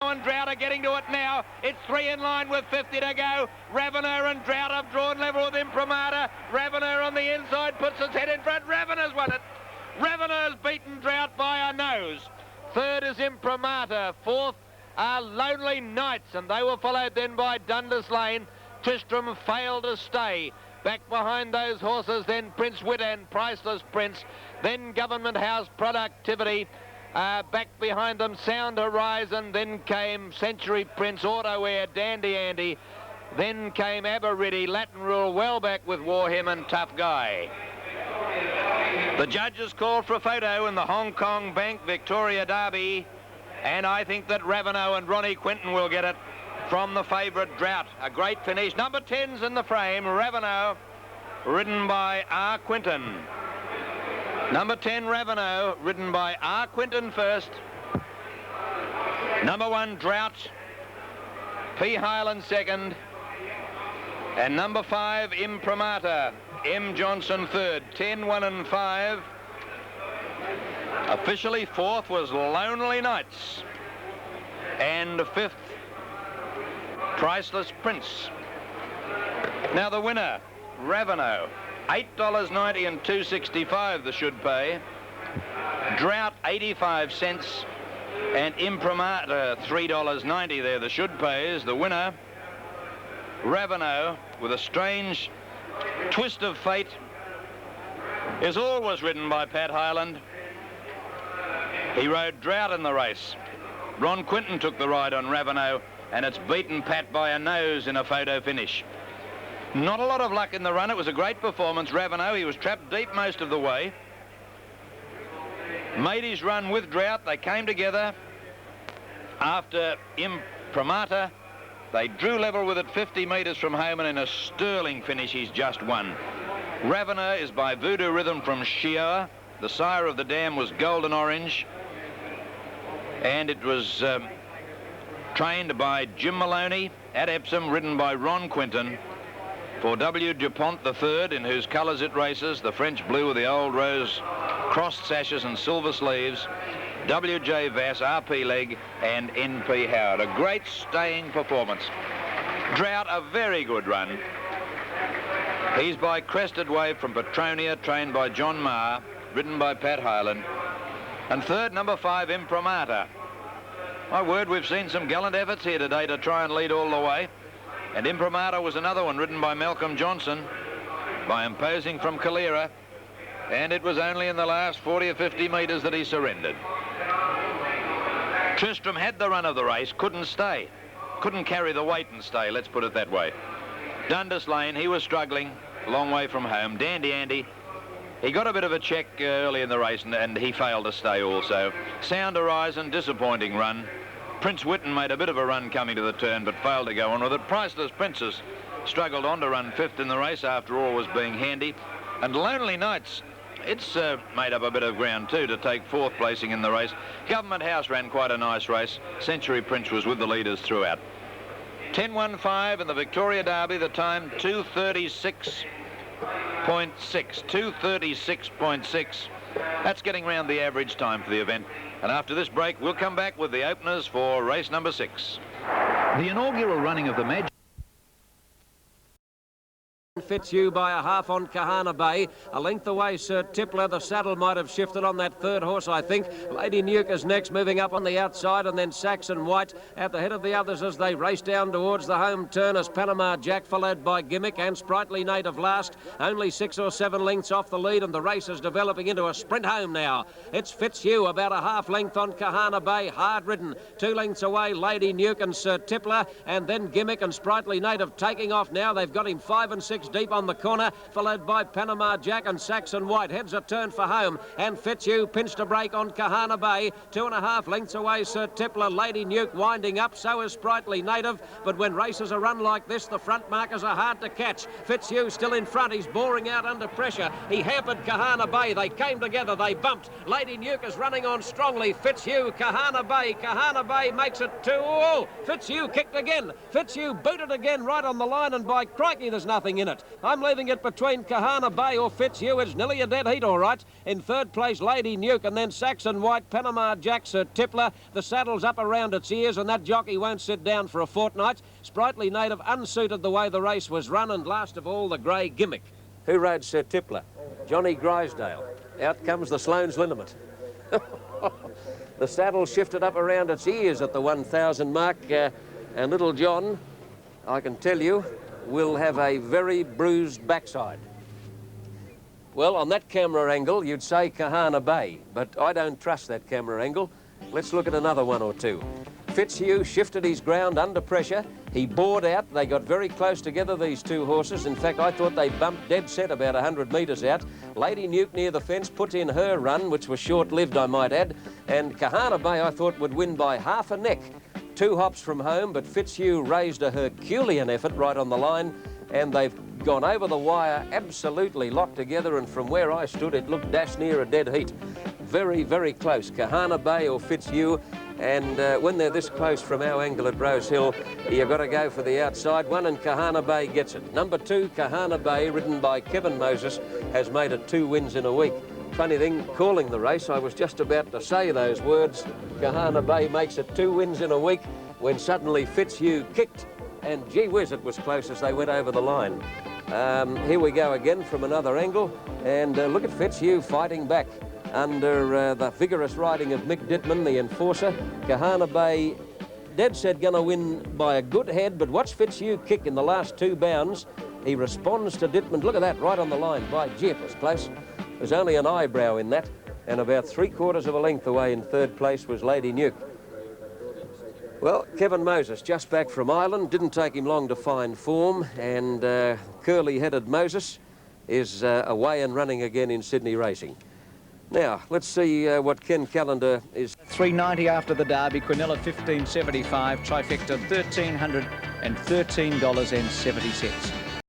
And Drought are getting to it now. It's 3 in line with 50 to go. Ravener and Drought have drawn level with Imprimatur. Ravener on the inside puts his head in front. Ravener's won it. Ravener's beaten Drought by a nose. Third is Imprimatur. Fourth are Lonely Knights, and they were followed then by Dundas Lane. Tristram failed to stay. Back behind those horses then Prince Wit and Priceless Prince. Then Government House Productivity. Back behind them, Sound Horizon, then came Century Prince, Auto Air, Dandy Andy, then came Aberriddy, Latin Rule, well back with War Hymn and Tough Guy. The judges called for a photo in the Hong Kong Bank Victoria Derby, and I think that Ravener and Ronnie Quinton will get it from the favourite Drought. A great finish. Number 10's in the frame, Ravener, ridden by R. Quinton. Number 10, Ravener, ridden by R. Quinton first. Number 1, Drought, P. Highland second. And number 5, Imprimatur, M. Johnson third. 10, 1 and 5. Officially fourth was Lonely Knights. And fifth, Priceless Prince. Now the winner, Ravener. $8.90 and $2.65 the should pay. Drought 85 cents and Imprimatur $3.90 there the should pay is the winner. Ravener, with a strange twist of fate, is always ridden by Pat Highland. He rode Drought in the race. Ron Quinton took the ride on Ravener, and it's beaten Pat by a nose in a photo finish. Not a lot of luck in the run. It was a great performance. Ravener, he was trapped deep most of the way. Made his run with Drought. They came together after Imprimatur. They drew level with it 50 metres from home, and in a sterling finish, he's just won. Ravener is by Voodoo Rhythm from Shioa. The sire of the dam was Golden Orange. And it was trained by Jim Maloney at Epsom, ridden by Ron Quinton. For W. Dupont III, in whose colours it races, the French blue with the old rose crossed sashes and silver sleeves, W.J. Vass, R.P. Legg and N.P. Howard. A great staying performance. Drought, a very good run. He's by Crested Wave from Petronia, trained by John Marr, ridden by Pat Highland. And third, number 5, Imprimatur. My word, we've seen some gallant efforts here today to try and lead all the way. And Imprimatur was another one ridden by Malcolm Johnson, by Imposing from Calera, and it was only in the last 40 or 50 metres that he surrendered. Tristram had the run of the race, couldn't stay. Couldn't carry the weight and stay, let's put it that way. Dundas Lane, he was struggling, a long way from home. Dandy Andy, he got a bit of a check early in the race, and he failed to stay also. Sound Horizon, disappointing run. Prince Witten made a bit of a run coming to the turn, but failed to go on with it. Priceless Princess struggled on to run 5th in the race after all was being handy. And Lonely Knights, it's made up a bit of ground too to take 4th placing in the race. Government House ran quite a nice race. Century Prince was with the leaders throughout. 10.15 in the Victoria Derby, the time 2:36.6. 2:36.6. That's getting round the average time for the event. And after this break, we'll come back with the openers for race number 6. The inaugural running of the Magic Fitzhugh by a half on Kahana Bay. A length away, Sir Tippler. The saddle might have shifted on that third horse, I think. Lady Nuke is next, moving up on the outside, and then Saxon White at the head of the others as they race down towards the home turn as Panama Jack, followed by Gimmick and Sprightly Native last. Only 6 or 7 lengths off the lead, and the race is developing into a sprint home now. It's Fitzhugh, about a half length on Kahana Bay, hard ridden. 2 lengths away, Lady Nuke and Sir Tippler, and then Gimmick and Sprightly Native taking off now. They've got him 5 and 6 deep on the corner, followed by Panama Jack and Saxon White. Heads a turn for home, and Fitzhugh pinched a break on Kahana Bay. 2.5 lengths away, Sir Tippler. Lady Nuke winding up, so is Sprightly Native. But when races are run like this, the front markers are hard to catch. Fitzhugh still in front. He's boring out under pressure. He hampered Kahana Bay. They came together. They bumped. Lady Nuke is running on strongly. Fitzhugh, Kahana Bay. Kahana Bay makes it 2. Oh, Fitzhugh kicked again. Fitzhugh booted again right on the line, and by crikey, there's nothing in it. I'm leaving it between Kahana Bay or Fitzhugh. It's nearly a dead heat, all right. In third place, Lady Nuke, and then Saxon White, Panama Jack, Sir Tippler. The saddle's up around its ears, and that jockey won't sit down for a fortnight. Sprightly Native unsuited the way the race was run, and last of all, the grey Gimmick. Who rode Sir Tippler? Johnny Grisdale. Out comes the Sloane's Liniment. The saddle shifted up around its ears at the 1,000 mark, and Little John, I can tell you, will have a very bruised backside. Well, on that camera angle, you'd say Kahana Bay, but I don't trust that camera angle. Let's look at another one or two. Fitzhugh shifted his ground under pressure. He bored out. They got very close together, these two horses. In fact, I thought they bumped dead set about 100 metres out. Lady Nuke near the fence put in her run, which was short-lived, I might add. And Kahana Bay, I thought, would win by half a neck. 2 hops from home, but Fitzhugh raised a Herculean effort right on the line, and they've gone over the wire absolutely locked together, and from where I stood, it looked dashed near a dead heat. Very, very close, Kahana Bay or Fitzhugh. And when they're this close from our angle at Rose Hill, you've got to go for the outside one, and Kahana Bay gets it. Number 2, Kahana Bay, ridden by Kevin Moses, has made it 2 wins in a week. Funny thing, calling the race, I was just about to say those words. Kahana Bay makes it 2 wins in a week, when suddenly Fitzhugh kicked, and gee whiz, it was close as they went over the line. Here we go again from another angle, and look at Fitzhugh fighting back under the vigorous riding of Mick Dittman, the enforcer. Kahana Bay, dead set gonna win by a good head, but watch Fitzhugh kick in the last 2 bounds. He responds to Dittman. Look at that, right on the line. By gee, it was close. There's only an eyebrow in that, and about 3/4 of a length away in third place was Lady Nuke. Well, Kevin Moses, just back from Ireland, didn't take him long to find form, and curly-headed Moses is away and running again in Sydney racing. Now, let's see what Ken Callender is. $3.90 after the Derby, Quinella $15.75, trifecta $1,313.70.